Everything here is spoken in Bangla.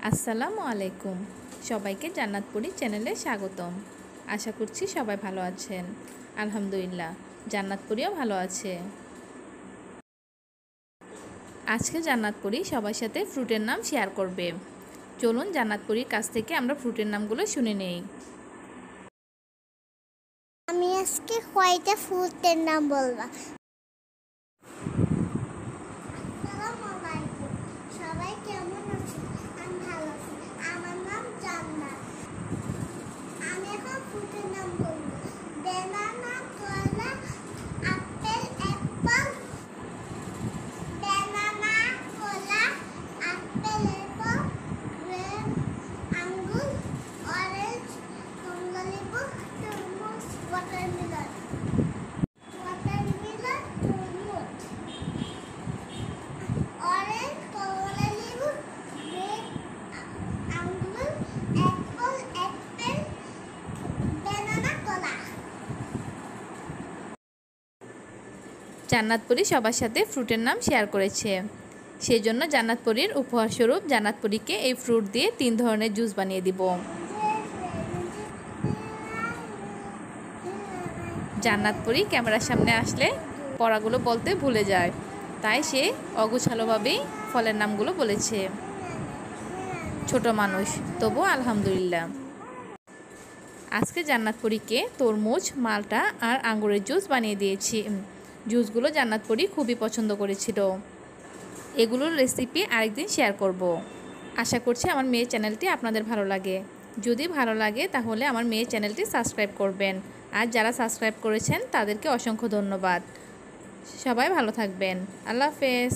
আসসালামু আলাইকুম। সবাইকে জান্নাতপুরি চ্যানেলে স্বাগতম। আশা করছি সবাই ভালো আছেন। আলহামদুলিল্লাহ, জান্নাতপুরিও ভালো আছে। আজকে জান্নাতপুরি সবার সাথে ফ্রুটের নাম শেয়ার করবে। চলুন জান্নাতপুরির কাছ থেকে আমরা ফ্রুটের নামগুলো শুনে নেই। আমি আজকে কয়টা ফ্রুটের নাম বলবো। সবাই কেমন আছেন? আমি ভালো আছি। আমার নাম জান্নাত। আমি এখন ফ্রুটের নাম বলবো। ব্যানানা, কলা, আপেল, অ্যাপল। ব্যানানা, কলা, আপেল, অ্যাপল, গ্রেপ, আঙ্গুর, অরেঞ্জ, কমলালেবু, তরমুজ, ওয়াটারমেলন। অরেঞ্জ, কমলালেবু, গ্রেপ, আঙ্গুর, অ্যাপেল, ব্যানানা, কলা। জান্নাতপুরি সবার সাথে ফ্রুটের নাম শেয়ার করেছে। সেজন্য জান্নাতপুরির উপহারস্বরূপ জান্নাতপুরিকে এই ফ্রুট দিয়ে 3 ধরনের জুস বানিয়ে দিব। জান্নাতপুরি ক্যামেরার সামনে আসলে পড়াগুলো বলতে ভুলে যায়, তাই সে অগোছালোভাবেই ফলের নামগুলো বলেছে। ছোট মানুষ, তবু আলহামদুলিল্লাহ। আজকে জান্নাতপুরিকে তরমুজ, মালটা আর আঙ্গুরের জুস বানিয়ে দিয়েছি। জুসগুলো জান্নাতপুরি খুবই পছন্দ করেছিল। এগুলোর রেসিপি আরেকদিন শেয়ার করব। আশা করছি আমার মেয়ের চ্যানেলটি আপনাদের ভালো লাগে। যদি ভালো লাগে তাহলে আমার মেয়ের চ্যানেলটি সাবস্ক্রাইব করবেন। আর যারা সাবস্ক্রাইব করেছেন তাদেরকে অসংখ্য ধন্যবাদ। সবাই ভালো থাকবেন। আল্লাহ হাফেজ।